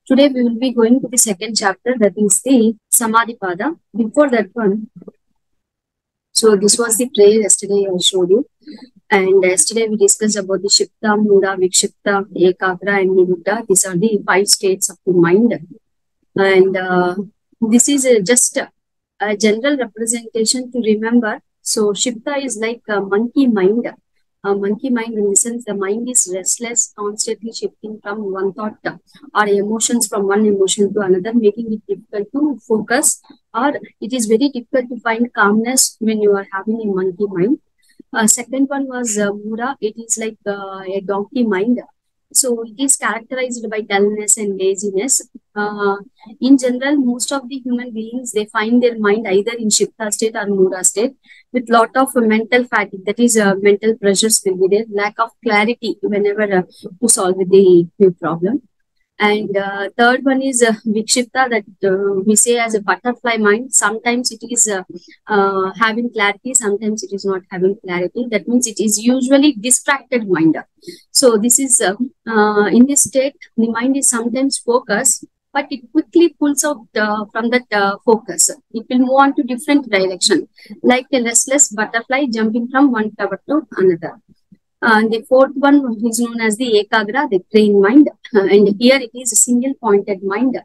Today we will be going to the second chapter, that is the Samadhipada. Before that one, so this was the prayer yesterday I showed you. And yesterday we discussed about the Shipta, Mudha, Vikshipta, Ekagra and Niruddha. These are the 5 states of the mind. And this is just a general representation to remember. So Shipta is like a monkey mind. A monkey mind in the sense the mind is restless, constantly shifting from one thought or emotions from one emotion to another, making it difficult to focus, or it is very difficult to find calmness when you are having a monkey mind. Second one was Mura. It is like a donkey mind. So it is characterized by dullness and laziness. In general, most of the human beings, they find their mind either in Shipta state or Mura state with lot of mental fatigue. That is, mental pressures will be there, lack of clarity whenever to solve the problem. And third one is Vikshipta, that we say as a butterfly mind. Sometimes it is having clarity, sometimes it is not having clarity. That means it is usually distracted mind. So this is in this state, the mind is sometimes focused, but it quickly pulls out from that focus. It will move on to different direction, like a restless butterfly jumping from one flower to another. The fourth one is known as the Ekagra, the trained mind, and here it is a single pointed mind.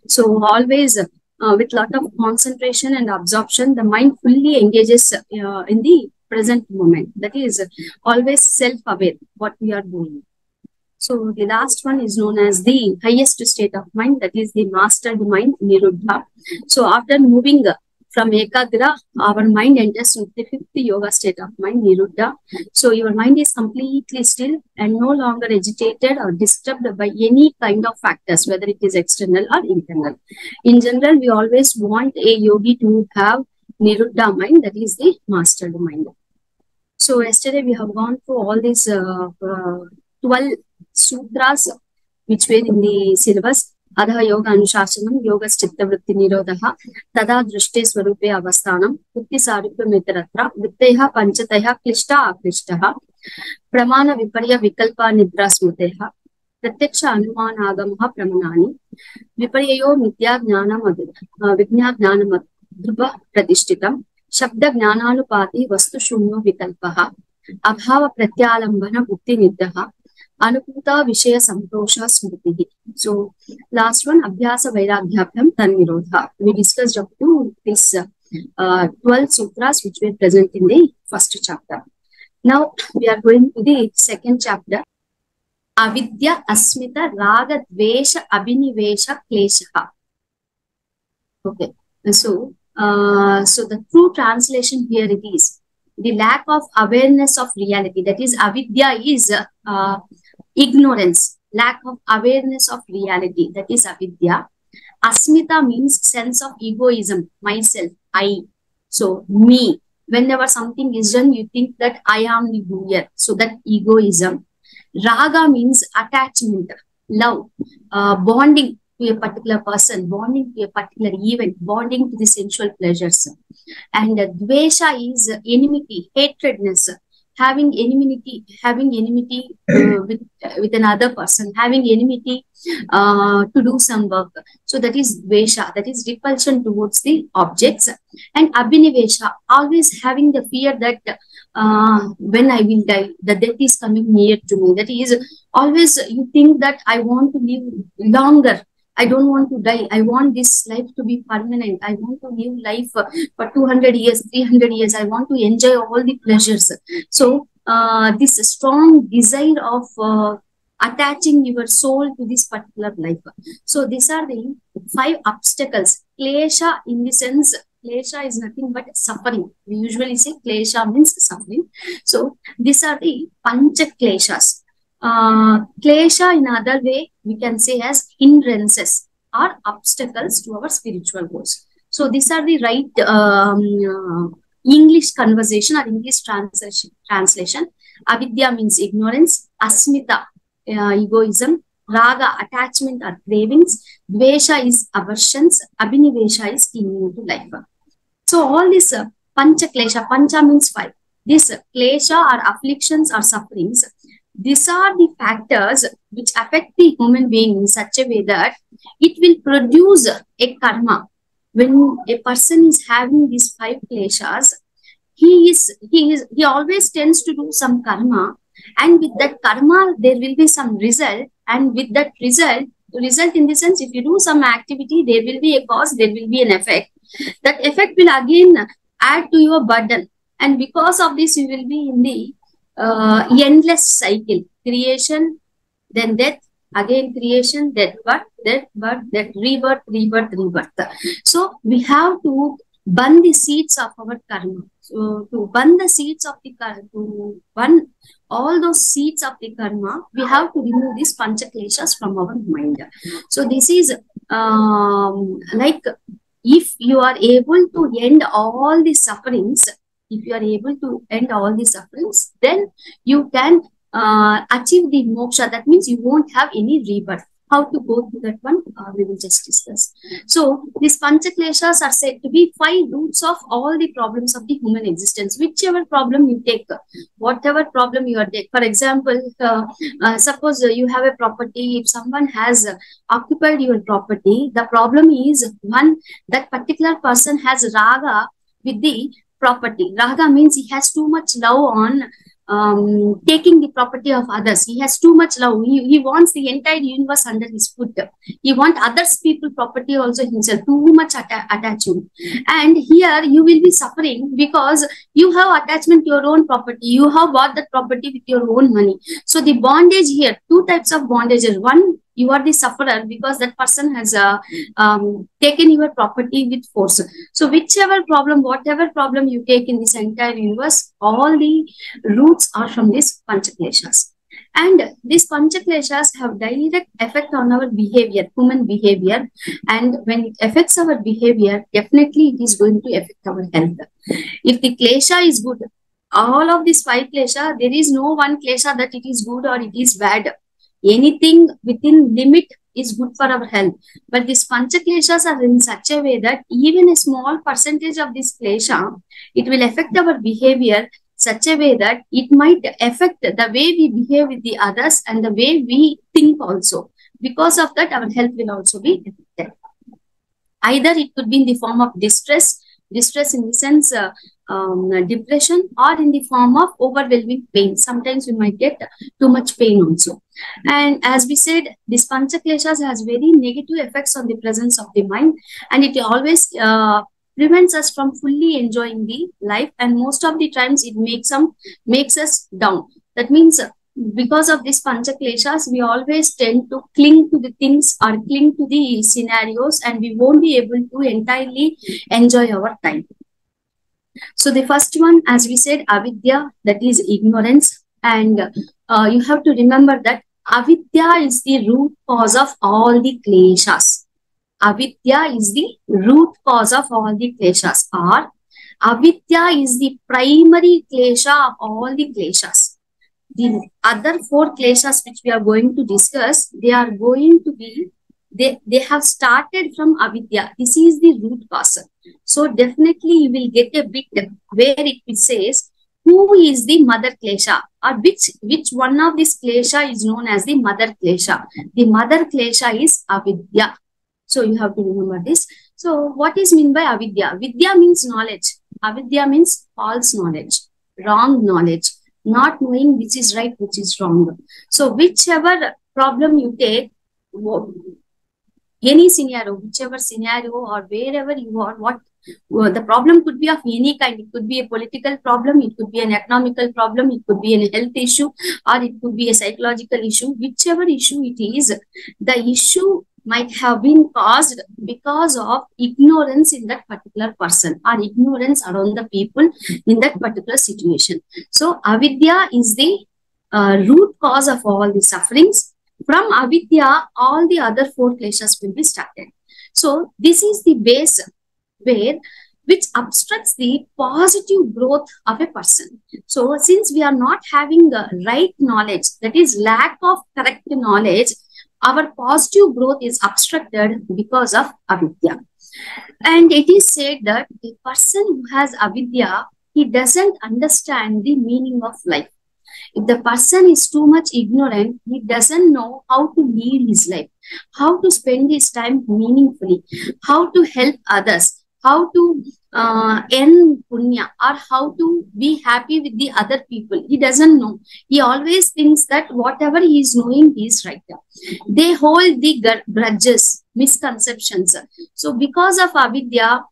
So always with lot of concentration and absorption, the mind fully engages in the present moment. That is always self-aware what we are doing. So the last one is known as the highest state of mind, that is the mastered mind, Niruddha. So after moving from Ekagra, our mind enters into the fifth yoga state of mind, Niruddha. So your mind is completely still and no longer agitated or disturbed by any kind of factors, whether it is external or internal. In general, we always want a yogi to have Niruddha mind, that is the mastered mind. So yesterday we have gone through all these 12 sutras which were in the syllabus. Adha yoga anushashanam, yoga chitta vritti nirodha, tada drishte swarupe avasthanam, buddhi sarupya mitratra, vittaya panchataya klishta aklishtaha, pramana viparya vikalpa nidra smriteha, pratyaksha anumana agamaha pramanani, viparyayo mitya jnanam vignya jnanam dhruva pratishtitam, shabda jnananupati vastu shunyo vikalpaha, abhava pratyalambana buddhi nidraha, Anukuta Vishaya Santosha Smriti. So last one, Abhyasa Vairagyabhyam Tanvirodha. We discussed up to this 12 sutras which were present in the first chapter. Now we are going to the second chapter. Avidya Asmita Raga Dvesha Abhinivesha Klesha. Okay. So the true translation here it is the lack of awareness of reality. That is, avidya is ignorance, lack of awareness of reality. That is avidya. Asmita means sense of egoism, myself, I. So me. Whenever something is done, you think that I am the doer. So that egoism. Raga means attachment, love, bonding to a particular person, bonding to a particular event, bonding to the sensual pleasures. And dvesha is enmity, hatredness, having enmity with another person, having enmity to do some work. So that is dvesha, that is repulsion towards the objects. And abhinivesha, always having the fear that when I will die, the death is coming near to me. That is always you think that I want to live longer. I don't want to die. I want this life to be permanent. I want to live life for 200 years, 300 years. I want to enjoy all the pleasures. So this strong desire of attaching your soul to this particular life. So these are the 5 obstacles. Klesha, in the sense, klesha is nothing but suffering. We usually say klesha means suffering. So these are the pancha kleshas. Klesha in other way we can say as hindrances or obstacles to our spiritual goals. So these are the right English conversation or English translation. Avidya means ignorance, asmita egoism, raga attachment or cravings, dvesha is aversions, abhinivesha is clinging to life. So all this pancha klesha, pancha means 5. This klesha or afflictions or sufferings, these are the factors which affect the human being in such a way that it will produce a karma. When a person is having these 5 kleshas, he always tends to do some karma, and with that karma there will be some result, and with that result in the sense, if you do some activity, there will be a cause, there will be an effect. That effect will again add to your burden, and because of this you will be in the endless cycle: creation, then death, again creation, death, birth, death, rebirth. So we have to burn the seeds of our karma. So to burn the seeds of the karma, to burn all those seeds of the karma, we have to remove these panchakleshas from our mind. So this is like, if you are able to end all the sufferings, then you can achieve the moksha. That means you won't have any rebirth. How to go through that one, we will just discuss. So these panchakleshas are said to be 5 roots of all the problems of the human existence. Whichever problem you take, whatever problem you are taking. For example, suppose you have a property. If someone has occupied your property, the problem is, one, that particular person has raga with the property. Raga means he has too much love on taking the property of others. He has too much love. He wants the entire universe under his foot. He wants others people property also himself. Too much attachment. And here you will be suffering because you have attachment to your own property. You have bought that property with your own money. So the bondage here, 2 types of bondages. One, you are the sufferer because that person has taken your property with force. So whichever problem, whatever problem you take in this entire universe, all the roots are from these panchakleshas. And these panchakleshas have direct effect on our behavior, human behavior. And when it affects our behavior, definitely it is going to affect our health. If the klesha is good, all of these 5 klesha, there is no one klesha that it is good or it is bad. Anything within limit is good for our health. But these panchakleshas are in such a way that even a small percentage of this klesha, it will affect our behavior such a way that it might affect the way we behave with the others and the way we think also. Because of that, our health will also be affected. Either it could be in the form of distress in the sense depression, or in the form of overwhelming pain. Sometimes we might get too much pain also. And as we said, this panchakleshas has very negative effects on the presence of the mind, and it always prevents us from fully enjoying the life, and most of the times it makes us down. That means because of these panchakleshas, we always tend to cling to the things or cling to the scenarios, and we won't be able to entirely enjoy our time. So the first one, as we said, avidya, that is ignorance. And you have to remember that avidya is the root cause of all the kleshas. Avidya is the root cause of all the kleshas, or avidya is the primary klesha of all the kleshas. The other 4 kleshas which we are going to discuss, they are going to be, they have started from avidya. This is the root cause. So definitely you will get a bit where it says who is the mother klesha, or which one of this klesha is known as the mother klesha. The mother klesha is avidya. So you have to remember this. So what is meant by avidya? Vidya means knowledge. Avidya means false knowledge, wrong knowledge, not knowing which is right, which is wrong. So whichever problem you take, any scenario, whichever scenario or wherever you are, the problem could be of any kind. It could be a political problem, it could be an economical problem, it could be a health issue, or it could be a psychological issue. Whichever issue it is, the issue might have been caused because of ignorance in that particular person, or ignorance around the people in that particular situation. So avidya is the root cause of all the sufferings. From avidya, all the other 4 kleshas will be started. So this is the base which obstructs the positive growth of a person. So since we are not having the right knowledge, that is lack of correct knowledge, our positive growth is obstructed because of avidya. And it is said that a person who has avidya, he doesn't understand the meaning of life. If the person is too much ignorant, he doesn't know how to lead his life, how to spend his time meaningfully, how to help others, how to earn punya, or how to be happy with the other people. He doesn't know. He always thinks that whatever he is knowing, he is right. They hold the grudges, misconceptions. So because of avidya,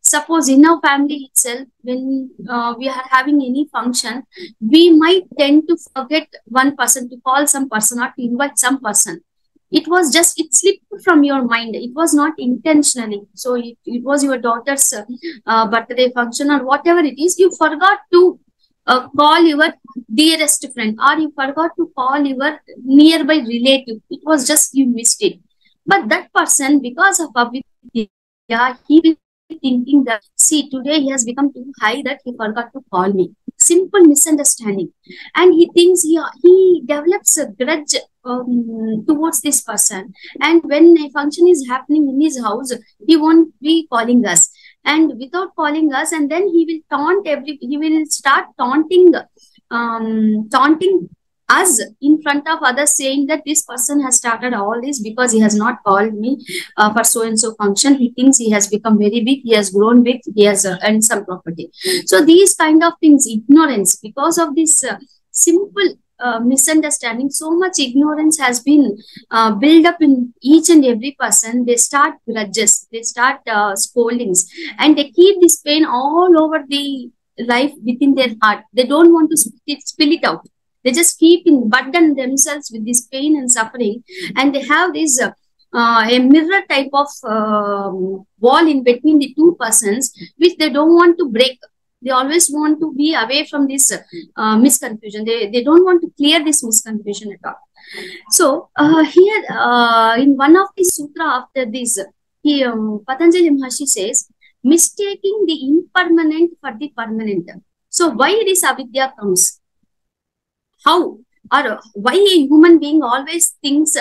suppose in our family itself, when we are having any function, we might tend to forget one person, to call some person or to invite some person. It was just, it slipped from your mind. It was not intentionally. So it was your daughter's birthday function or whatever it is. You forgot to call your dearest friend, or you forgot to call your nearby relative. It was just you missed it. But that person, because of avidya, he will be thinking that, see, today he has become too high that he forgot to call me. Simple misunderstanding. And he thinks he develops a grudge towards this person. And when a function is happening in his house, he won't be calling us. And without calling us, and then he will start taunting us in front of others, saying that this person has started all this because he has not called me for so and so function. He thinks he has become very big, he has grown big, he has earned some property. So these kind of things, ignorance, because of this simple misunderstanding, so much ignorance has been built up in each and every person. They start grudges, they start scoldings, and they keep this pain all over the life within their heart. They don't want to spill it out. They just keep in burden themselves with this pain and suffering, and they have this a mirror type of wall in between the two persons, which they don't want to break. They always want to be away from this misconfusion. They don't want to clear this misconfusion at all. So here in one of the sutra after this, Patanjali Maharshi says, mistaking the impermanent for the permanent. So why this avidya comes? How or why a human being always thinks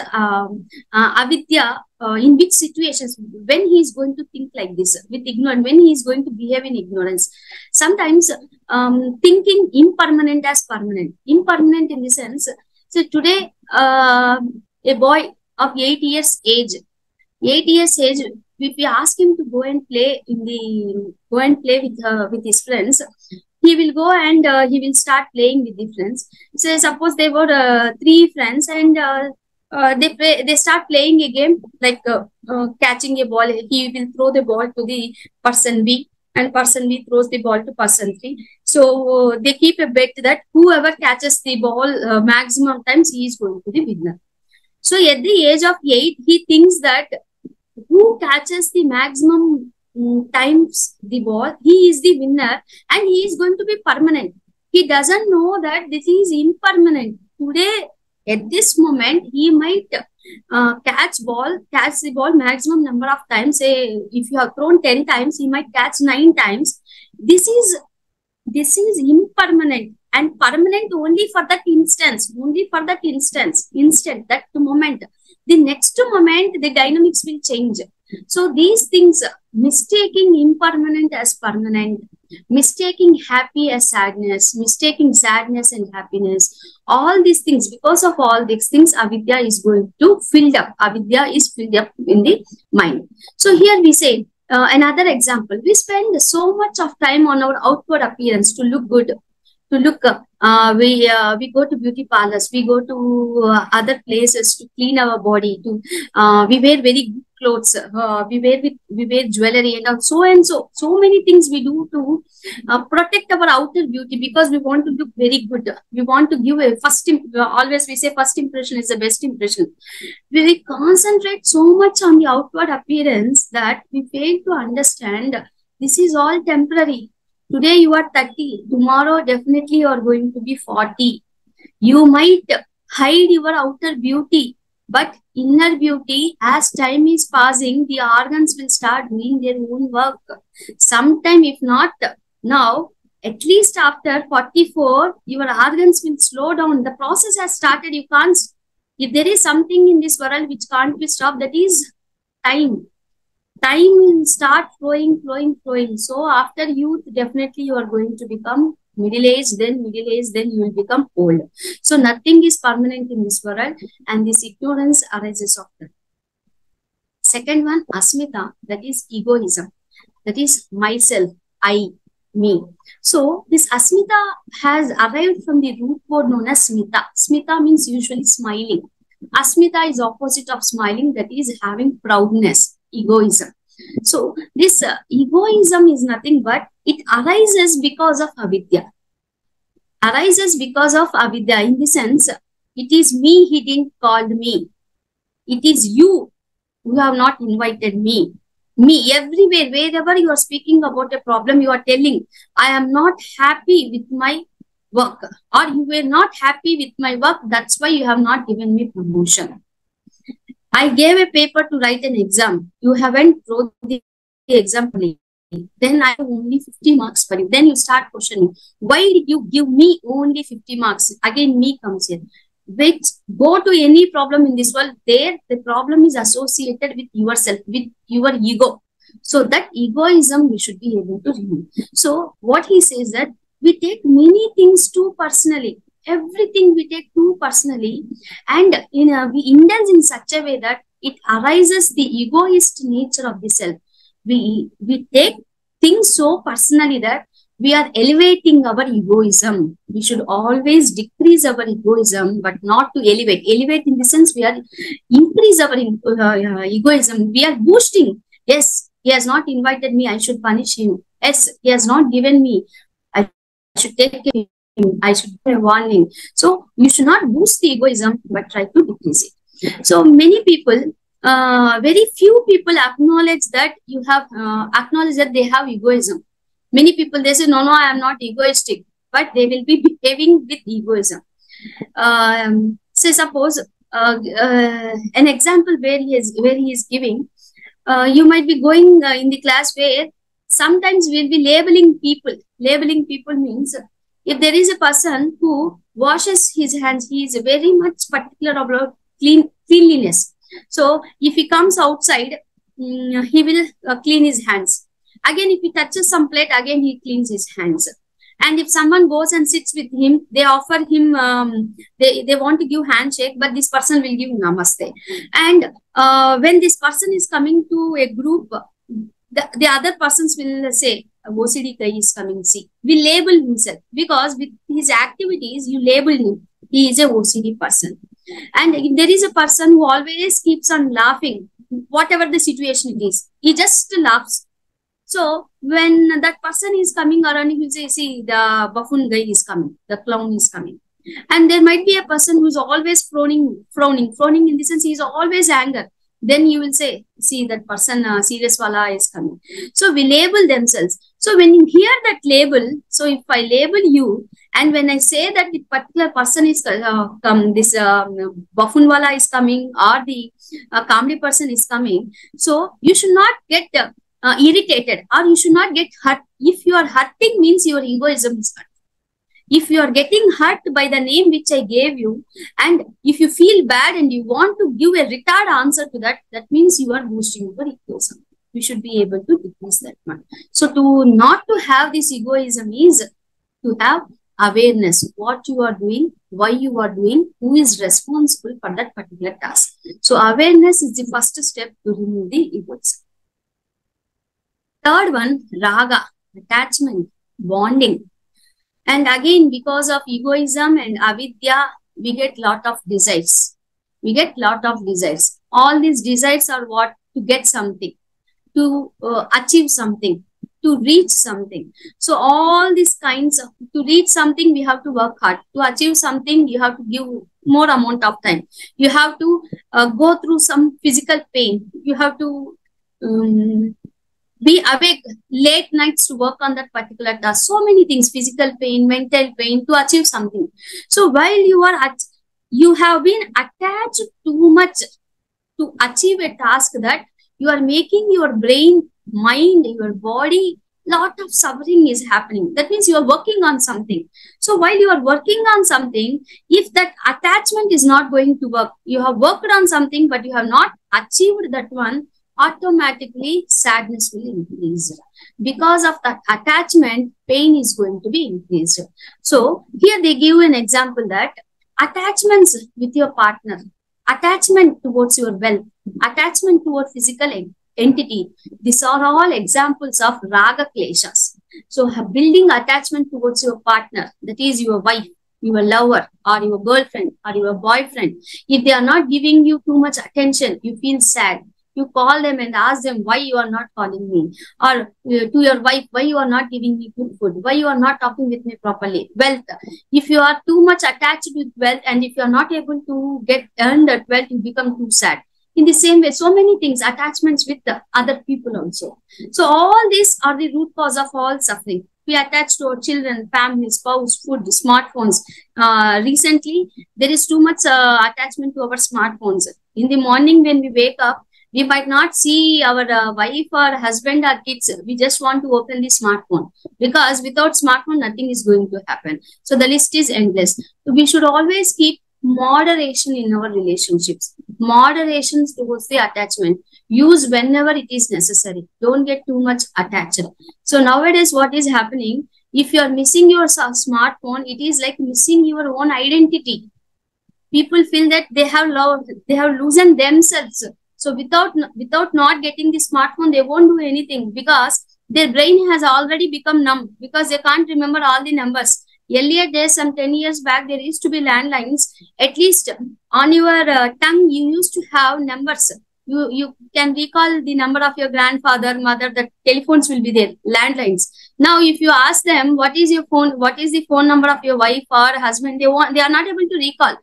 avidya, in which situations, when he is going to think like this with ignorance, when he is going to behave in ignorance. Sometimes thinking impermanent as permanent. Impermanent in the sense, so today a boy of 8 years age, if we ask him to go and play with his friends, he will go and he will start playing with the friends. So suppose they were 3 friends, and they start playing a game like catching a ball. He will throw the ball to the person B, and person B throws the ball to person 3. So they keep a bet that whoever catches the ball maximum times, he is going to be the winner. So at the age of 8, he thinks that who catches the maximum times the ball, he is the winner, and he is going to be permanent. He doesn't know that this is impermanent. Today, at this moment, he might catch the ball maximum number of times. Say, if you have thrown 10 times, he might catch 9 times. This is impermanent and permanent only for that instant, that moment. The next moment, the dynamics will change. So these things, mistaking impermanent as permanent, mistaking happy as sadness, mistaking sadness and happiness, all these things, because of all these things, avidya is going to filled up. Avidya is filled up in the mind. So here we say, another example, we spend so much of time on our outward appearance to look good, to look we go to beauty parlors, we go to other places to clean our body, to we wear very good clothes, we wear jewelry, and so many things we do to protect our outer beauty, because we want to look very good. We want to give a always we say first impression is the best impression. We concentrate so much on the outward appearance that we fail to understand this is all temporary. Today you are 30, tomorrow definitely you are going to be 40. You might hide your outer beauty, but inner beauty, as time is passing, the organs will start doing their own work. Sometime, if not now, at least after 44, your organs will slow down. The process has started. You can't, if there is something in this world which can't be stopped, that is time. Time will start flowing. So after youth, definitely you are going to become middle age, then you will become old. So nothing is permanent in this world, and this ignorance arises of that. Second one, asmita, that is egoism. That is myself, I, me. So this asmita has arrived from the root word known as smita. Smita means usually smiling. Asmita is opposite of smiling, that is having proudness, egoism. So this egoism is nothing but it arises because of avidya. Arises because of avidya in the sense, it is me, he didn't call me. It is you who have not invited me. Me, everywhere, wherever you are speaking about a problem, you are telling, I am not happy with my work, or you were not happy with my work, that's why you have not given me promotion. I gave a paper to write an exam. You haven't wrote the exam for me. Then I have only 50 marks for you. Then you start questioning, why did you give me only 50 marks? Again, me comes in. Which go to any problem in this world, there the problem is associated with yourself, with your ego. So that egoism we should be able to remove. So what he says that we take many things too personally. Everything we take too personally, and we indulge in such a way that it arises the egoist nature of the self. We take things so personally that we are elevating our egoism. We should always decrease our egoism, but not to elevate. Elevate in the sense we are increase our egoism. We are boosting. Yes, he has not invited me, I should punish him. Yes, he has not given me, I should take him. I should give a warning. So you should not boost the egoism, but try to decrease it. So many people, very few people acknowledge that you have acknowledge that they have egoism. Many people, they say, no, I am not egoistic, but they will be behaving with egoism. Say suppose an example where he is giving, you might be going in the class where sometimes we'll be labeling people. Labeling people means if there is a person who washes his hands, he is very much particular about cleanliness. So if he comes outside, he will clean his hands. Again, if he touches some plate, again he cleans his hands. And if someone goes and sits with him, they offer him, they want to give handshake, but this person will give namaste. And when this person is coming to a group, the other persons will say, OCD guy is coming, see. We label himself because with his activities, you label him. He is a OCD person. And if there is a person who always keeps on laughing, whatever the situation it is, he just laughs. So when that person is coming around, he will say, see, the buffoon guy is coming, the clown is coming. And there might be a person who is always frowning in the sense he is always angry. Then you will say, see, that person, serious wala is coming. So we label themselves. So when you hear that label, so if I label you, and when I say that the particular person is this buffoon wala is coming, or the comedy person is coming, so you should not get irritated, or you should not get hurt. If you are hurting, means your egoism is hurt. If you are getting hurt by the name which I gave you, and if you feel bad and you want to give a retard answer to that, that means you are boosting your egoism. We should be able to decrease that one. So to not to have this egoism is to have awareness, what you are doing, why you are doing, who is responsible for that particular task. So awareness is the first step to remove the egoism. Third one, raga, attachment, bonding. And again, because of egoism and avidya, we get lot of desires. We get lot of desires. All these desires are what? To get something, to achieve something, to reach something. So all these kinds of, to reach something, we have to work hard. To achieve something, you have to give more amount of time. You have to go through some physical pain. You have to be awake late nights to work on that particular task. So many things, physical pain, mental pain, to achieve something. So while you have been attached too much to achieve a task, that you are making your brain, mind, your body, lot of suffering is happening. That means you are working on something. So while you are working on something, if that attachment is not going to work, you have worked on something, but you have not achieved that one, automatically sadness will increase. Because of that attachment, pain is going to be increased. So here they give an example that attachments with your partner, attachment towards your wealth, attachment towards physical entity, these are all examples of raga kleshas. So building attachment towards your partner, that is your wife, your lover, or your girlfriend, or your boyfriend, if they are not giving you too much attention, you feel sad. You call them and ask them why you are not calling me, or to your wife, why you are not giving me good food, why you are not talking with me properly. Wealth, if you are too much attached with wealth and if you are not able to get earn that wealth, you become too sad. In the same way, so many things, attachments with the other people also. So all these are the root cause of all suffering. We attach to our children, family, spouse, food, smartphones. Recently, there is too much attachment to our smartphones. In the morning when we wake up, we might not see our wife or husband or kids. We just want to open the smartphone, because without smartphone, nothing is going to happen. So the list is endless. So we should always keep moderation in our relationships, moderation towards the attachment. Use whenever it is necessary. Don't get too much attached. So nowadays, what is happening? If you are missing your smartphone, it is like missing your own identity. People feel that they have loosened themselves. So without not getting the smartphone, they won't do anything, because their brain has already become numb, because they can't remember all the numbers. Earlier days, some 10 years back, there used to be landlines. At least on your tongue, you used to have numbers. You can recall the number of your grandfather, mother. The telephones will be there, landlines. Now, if you ask them what is your phone, what is the phone number of your wife or husband, they are not able to recall.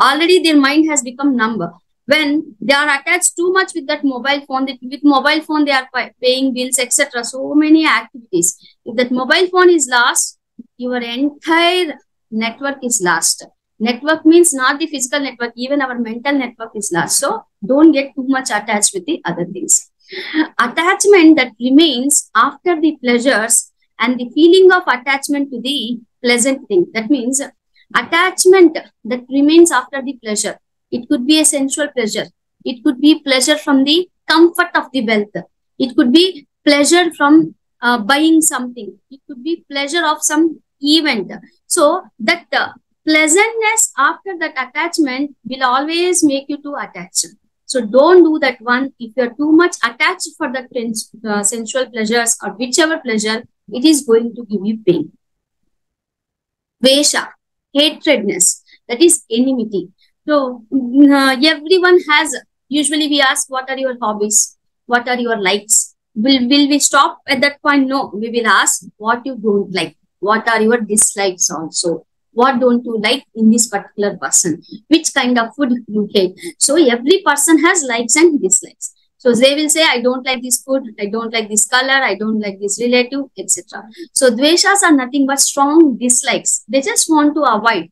Already their mind has become numb. When they are attached too much with that mobile phone, with mobile phone they are paying bills, etc. So many activities. If that mobile phone is lost, your entire network is lost. Network means not the physical network, even our mental network is lost. So don't get too much attached with the other things. Attachment that remains after the pleasures and the feeling of attachment to the pleasant thing. That means attachment that remains after the pleasure. It could be a sensual pleasure. It could be pleasure from the comfort of the wealth. It could be pleasure from buying something. It could be pleasure of some event. So that pleasantness after that attachment will always make you to attach. So don't do that one. If you're too much attached for that sensual pleasures or whichever pleasure, it is going to give you pain. Vesha, hatredness, that is enmity. So everyone has, usually we ask, what are your hobbies? What are your likes? Will we stop at that point? No, we will ask what you don't like. What are your dislikes also? What don't you like in this particular person? Which kind of food you hate? So every person has likes and dislikes. So they will say, I don't like this food, I don't like this color, I don't like this relative, etc. So dveshas are nothing but strong dislikes. They just want to avoid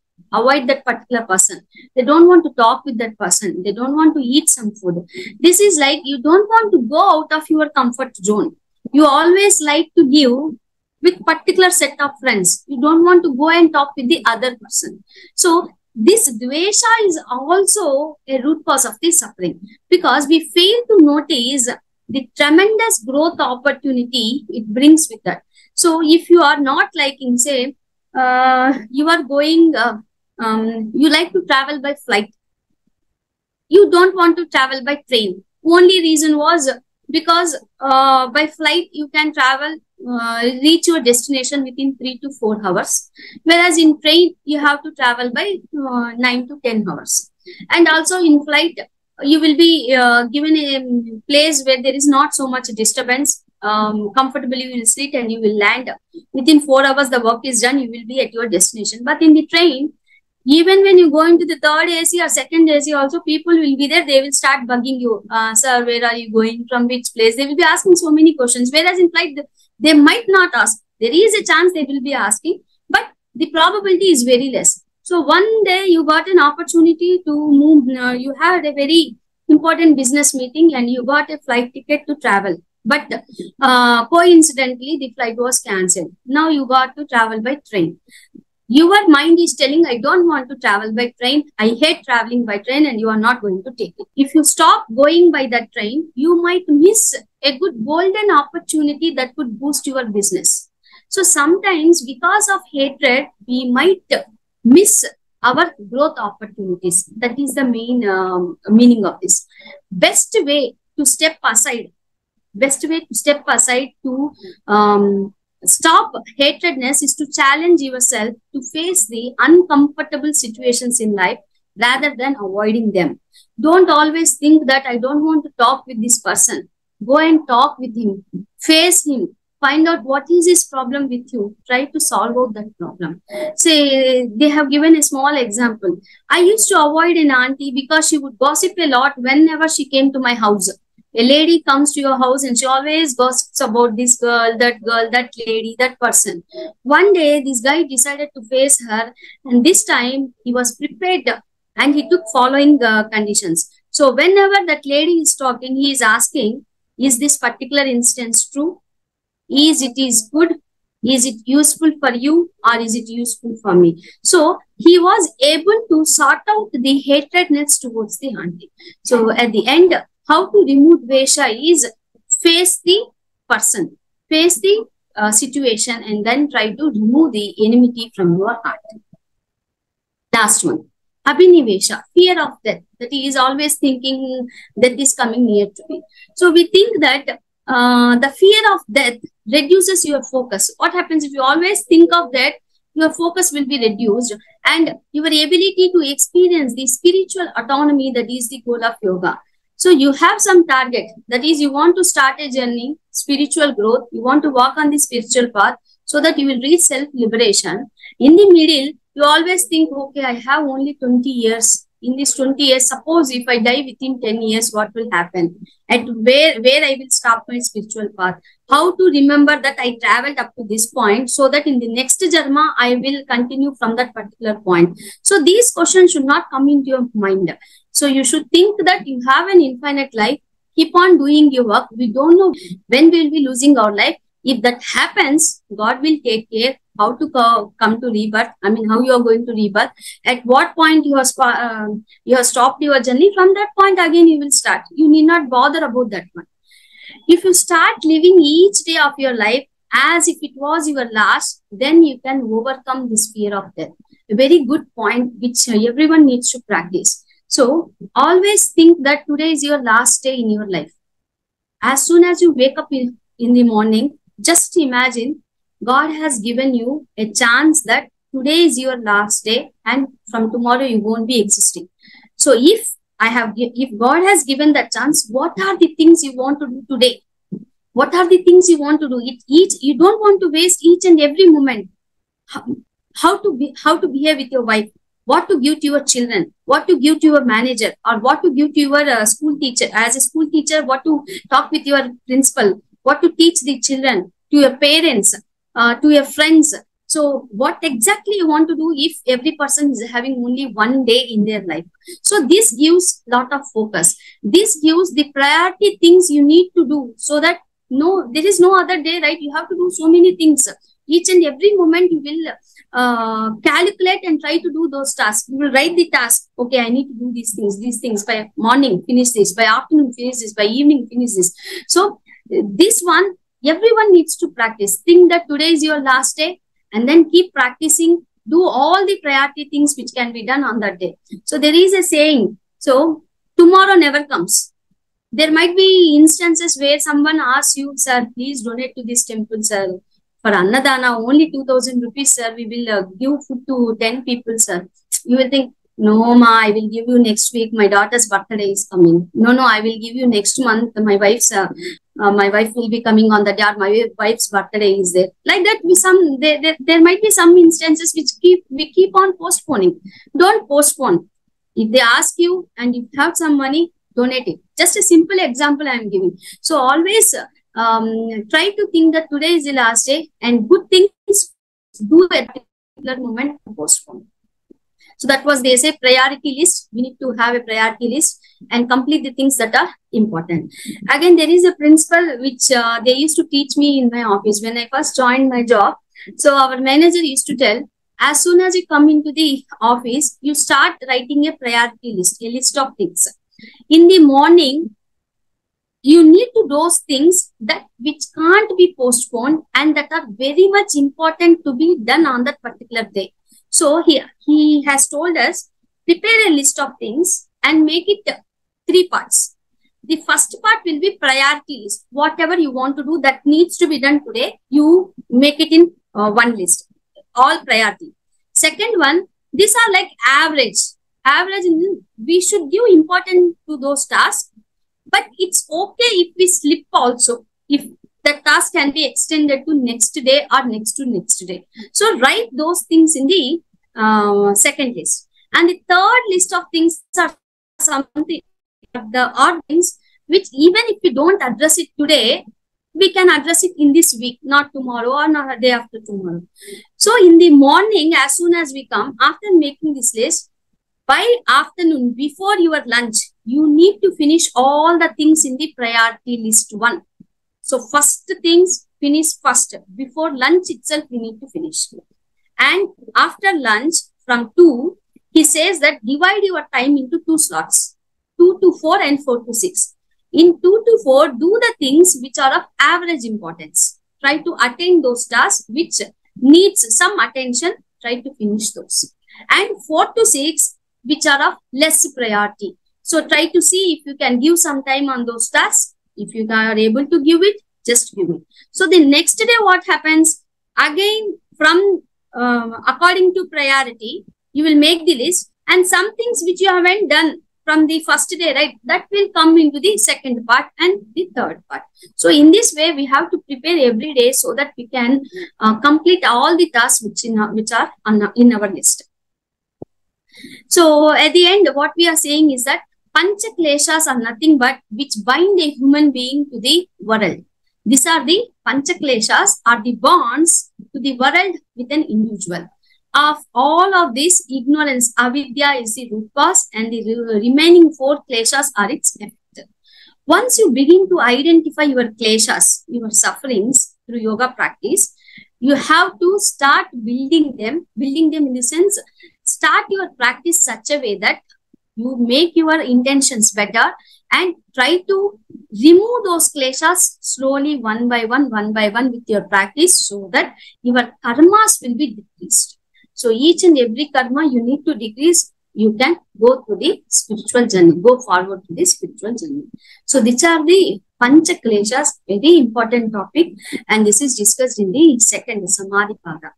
that particular person. They don't want to talk with that person. They don't want to eat some food. This is like you don't want to go out of your comfort zone. You always like to give with particular set of friends. You don't want to go and talk with the other person. So this dvesha is also a root cause of the suffering, because we fail to notice the tremendous growth opportunity it brings with that. So if you are not liking, say, you are going you like to travel by flight. You don't want to travel by train. Only reason was because by flight you can travel, reach your destination within 3 to 4 hours. Whereas in train, you have to travel by 9 to 10 hours. And also in flight, you will be given a place where there is not so much disturbance. Comfortably you will sit and you will land. Within 4 hours, the work is done. You will be at your destination. But in the train, even when you go into the third AC or second AC, also people will be there. They will start bugging you. Sir, where are you going? From which place? They will be asking so many questions. Whereas in flight, they might not ask. There is a chance they will be asking, but the probability is very less. So one day you got an opportunity to move. You had a very important business meeting and you got a flight ticket to travel. But coincidentally, the flight was cancelled. Now you got to travel by train. Your mind is telling, I don't want to travel by train. I hate traveling by train, and you are not going to take it. If you stop going by that train, you might miss a good golden opportunity that could boost your business. So sometimes because of hatred, we might miss our growth opportunities. That is the main meaning of this. Best way to step aside to stop hatredness is to challenge yourself to face the uncomfortable situations in life rather than avoiding them. Don't always think that I don't want to talk with this person. Go and talk with him, face him, find out what is his problem with you, try to solve out that problem. Say, they have given a small example. I used to avoid an auntie because she would gossip a lot whenever she came to my house. A lady comes to your house and she always gossips about this girl, that lady, that person. One day, this guy decided to face her, and this time he was prepared and he took following conditions. So whenever that lady is talking, he is asking, is this particular instance true? Is it is good? Is it useful for you, or is it useful for me? So he was able to sort out the hatredness towards the auntie. So at the end, how to remove Dvesha is face the person, face the situation, and then try to remove the enmity from your heart. Last one, Abhinivesha, fear of death. That he is always thinking death is coming near to me. So we think that the fear of death reduces your focus. What happens if you always think of that? Your focus will be reduced, and your ability to experience the spiritual autonomy, that is the goal of yoga. So you have some target, that is you want to start a journey, spiritual growth, you want to walk on the spiritual path so that you will reach self-liberation. In the middle, you always think, okay, I have only 20 years. In these 20 years, suppose if I die within 10 years, what will happen? At where I will stop my spiritual path? How to remember that I traveled up to this point so that in the next Jarma, I will continue from that particular point. So these questions should not come into your mind. So you should think that you have an infinite life. Keep on doing your work. We don't know when we will be losing our life. If that happens, God will take care how to come to rebirth. I mean, how you are going to rebirth. At what point you have stopped your journey. From that point again you will start. You need not bother about that one. If you start living each day of your life as if it was your last, then you can overcome this fear of death. A very good point which everyone needs to practice. So always think that today is your last day in your life. As soon as you wake up in the morning, just imagine God has given you a chance that today is your last day and from tomorrow you won't be existing. So if God has given that chance, what are the things you want to do today? What are the things you want to do? You don't want to waste each and every moment. How to behave with your wife, what to give to your children, what to give to your manager, or what to give to your school teacher. As a school teacher, what to talk with your principal, what to teach the children, to your parents, to your friends. So what exactly you want to do if every person is having only one day in their life? So this gives lot of focus. This gives the priority things you need to do, so that there is no other day, right? You have to do so many things. Each and every moment you will calculate and try to do those tasks. You will write the task. Okay, I need to do these things. By morning, finish this. By afternoon, finish this. By evening, finish this. So this one, everyone needs to practice. Think that today is your last day, and then keep practicing. Do all the priority things which can be done on that day. So there is a saying, so tomorrow never comes. There might be instances where someone asks you, sir, please donate to this temple, sir. For Annadana, only 2,000 rupees, sir. We will give food to 10 people, sir. You will think, no, ma, I will give you next week. My daughter's birthday is coming. No, I will give you next month. My wife will be coming on the day. My wife's birthday is there. Like that, there might be some instances which we keep on postponing. Don't postpone. If they ask you and you have some money, donate it. Just a simple example I am giving. So always try to think that today is the last day, and good things do at a particular moment postpone. So that was, they say, priority list. We need to have a priority list and complete the things that are important. Again, there is a principle which they used to teach me in my office when I first joined my job. So our manager used to tell, As soon as you come into the office, you start writing a priority list, a list of things. In the morning, you need to do those things that which can't be postponed and that are very much important to be done on that particular day. So he has told us, prepare a list of things and make it 3 parts. The first part will be priority list. Whatever you want to do that needs to be done today, you make it in one list, all priority. Second one, these are like average. Average, we should give importance to those tasks, but it's okay if we slip also, if the task can be extended to next day or next to next day. So write those things in the second list. And the third list of things are something, the odd things which even if we don't address it today, we can address it in this week, not tomorrow or not a day after tomorrow. So in the morning, as soon as we come, after making this list, by afternoon, before your lunch, you need to finish all the things in the priority list 1. So first things finish first. Before lunch itself, we need to finish. And after lunch, from 2, he says that divide your time into 2 slots, 2 to 4 and 4 to 6. In 2 to 4, do the things which are of average importance. Try to attain those tasks which needs some attention. Try to finish those. And 4 to 6, which are of less priority. So try to see if you can give some time on those tasks. If you are able to give it, just give it. So the next day, what happens? Again, from according to priority, you will make the list, and some things which you haven't done from the first day, right, that will come into the second part and the third part. So in this way, we have to prepare every day so that we can complete all the tasks which are in our list. So at the end, what we are saying is that Pancha Kleshas are nothing but which bind a human being to the world. These are the Pancha Kleshas, are the bonds to the world with an individual. Of all of this, ignorance, avidya, is the root cause, and the remaining 4 kleshas are its effect. Once you begin to identify your kleshas, your sufferings through yoga practice, you have to start building them in the sense, start your practice such a way that you make your intentions better and try to remove those kleshas slowly, one by one with your practice, so that your karmas will be decreased. So each and every karma you need to decrease, you can go to the spiritual journey, go forward to the spiritual journey. So these are the Pancha Kleshas, very important topic, and this is discussed in the second Samadhi Pada.